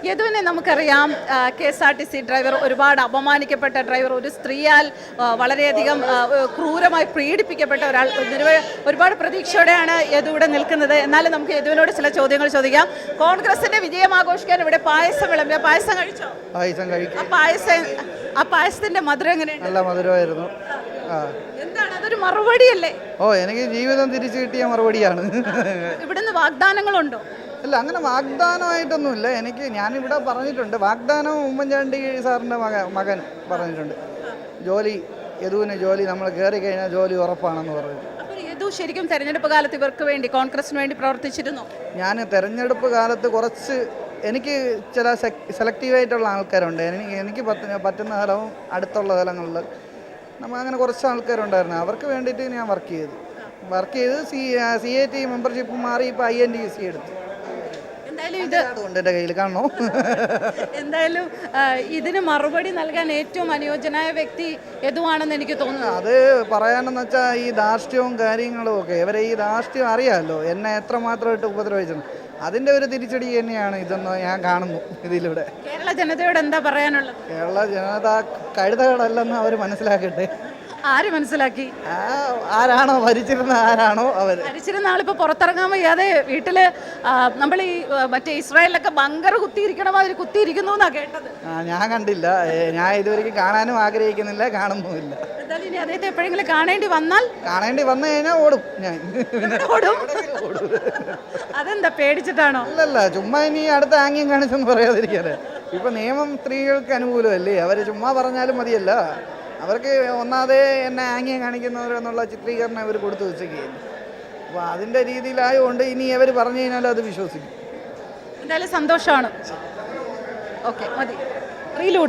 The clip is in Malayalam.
യദുവിനെ നമുക്കറിയാം, KSRTC ഡ്രൈവർ, ഒരുപാട് അപമാനിക്കപ്പെട്ട ഡ്രൈവർ, ഒരു സ്ത്രീയാൽ വളരെയധികം ക്രൂരമായി പീഡിപ്പിക്കപ്പെട്ട ഒരാൾ. ഒരുപാട് പ്രതീക്ഷയോടെയാണ് യദു ഇവിടെ നിൽക്കുന്നത്. എന്നാലും നമുക്ക് യദുവിനോട് ചില ചോദ്യങ്ങൾ ചോദിക്കാം. കോൺഗ്രസിന്റെ വിജയം ആഘോഷിക്കാൻ ഇവിടെ പായസം വിളമ്പിയ, പായസം കഴിച്ചോ? പായസം കഴിക്കും. ആ പായസത്തിന്റെ മധുരം എങ്ങനെയുണ്ട്? നല്ല മധുരമായിരുന്നു. എന്താണ് അതൊരു മറുപടിയല്ലേ? എനിക്ക് ജീവിതം തിരിച്ചു കിട്ടിയ മറുപടിയാണ്. ഇവിടുന്ന് വാഗ്ദാനങ്ങളുണ്ടോ? അല്ല, അങ്ങനെ വാഗ്ദാനമായിട്ടൊന്നുമില്ല. ഞാനിവിടെ പറഞ്ഞിട്ടുണ്ട്, വാഗ്ദാനം ഉമ്മൻചാണ്ടി സാറിൻ്റെ മകൻ പറഞ്ഞിട്ടുണ്ട്. യദുവിന് ജോലി നമ്മൾ കയറി കഴിഞ്ഞാൽ ജോലി ഉറപ്പാണെന്ന് പറഞ്ഞു. യദു ശരിക്കും തെരഞ്ഞെടുപ്പ് കാലത്ത് ഇവർക്ക് വേണ്ടി, കോൺഗ്രസിന് വേണ്ടി പ്രവർത്തിച്ചിരുന്നു? ഞാൻ തെരഞ്ഞെടുപ്പ് കാലത്ത് എനിക്ക് ചില സെലക്റ്റീവായിട്ടുള്ള ആൾക്കാരുണ്ട്. എനിക്ക് പറ്റുന്ന സ്ഥലവും അടുത്തുള്ള സ്ഥലങ്ങളിൽ അങ്ങനെ കുറച്ച് ആൾക്കാരുണ്ടായിരുന്നു. അവർക്ക് വേണ്ടിയിട്ട് ഞാൻ വർക്ക് ചെയ്ത് CAT മെമ്പർഷിപ്പ് മാറി ഇപ്പോൾ INTC എടുത്തു. അതുകൊണ്ട് എൻ്റെ കയ്യിൽ കാണണോ? എന്തായാലും ഇതിന് മറുപടി നൽകാൻ ഏറ്റവും അനുയോജ്യനായ വ്യക്തി യദുവാണെന്ന് എനിക്ക് തോന്നുന്നു. അത് പറയാനെന്ന് വെച്ചാൽ ഈ ധാർഷ്ട്യവും കാര്യങ്ങളും ഒക്കെ, ഇവരെ ഈ ധാർഷ്ട്യം അറിയാമല്ലോ, എന്നെ എത്രമാത്രമായിട്ട് ഉപദ്രവിച്ചെന്ന്. അതിൻ്റെ ഒരു തിരിച്ചടി തന്നെയാണ് ഇതെന്ന് ഞാൻ കാണുന്നു ഇതിലൂടെ. കേരള ജനതയോട് എന്താ പറയാനുള്ളത്? കേരള ജനത കഴുതകളല്ലെന്ന് അവർ മനസ്സിലാക്കട്ടെ. ആര് മനസ്സിലാക്കി? ആരാണോ ഭരിച്ചിരുന്ന അവർ. ഭരിച്ചിരുന്ന ആളിപ്പോൾ പുറത്തിറങ്ങാൻ വയ്യാതെ വീട്ടില് നമ്മൾ ഈ മറ്റേ ഇസ്രായേലിലൊക്കെ ബങ്കർ കുത്തിയിരിക്കണ മാതിരി കുത്തിയിരിക്കുന്നു എന്നാ കേട്ടത്. ഞാൻ കണ്ടില്ല. ഞാൻ ഇതുവരെയ്ക്കും കാണാനും ആഗ്രഹിക്കുന്നില്ല, കാണുന്നുമില്ല. എന്തായാലും ഇനി അദ്ദേഹത്തെ എപ്പോഴെങ്കിലും കാണേണ്ടി വന്നു കഴിഞ്ഞാൽ ഓടും ഞാൻ. ഓടും? അതെന്താ, പേടിച്ചിട്ടാണോ? അല്ലല്ല, ചുമ്മാ ഇനി അടുത്ത ആംഗ്യം കാണിച്ചെന്ന് പറയാതിരിക്കാതെ. ഇപ്പൊ നിയമം സ്ത്രീകൾക്ക് അനുകൂലമല്ലേ, അവർ ചുമ്മാ പറഞ്ഞാലും മതിയല്ല. അവർക്ക് ഒന്നാതെ എന്നെ ആംഗ്യം കാണിക്കുന്നവരെന്നുള്ള ചിത്രീകരണം അവർ കൊടുത്തു വെച്ചേക്കുകയില്ല. അപ്പോൾ അതിൻ്റെ രീതിയിലായതുകൊണ്ട് ഇനി അവർ പറഞ്ഞു കഴിഞ്ഞാലും അത് വിശ്വസിക്കും. എന്തായാലും സന്തോഷമാണ്. ഓക്കെ, മതി. റീലോട്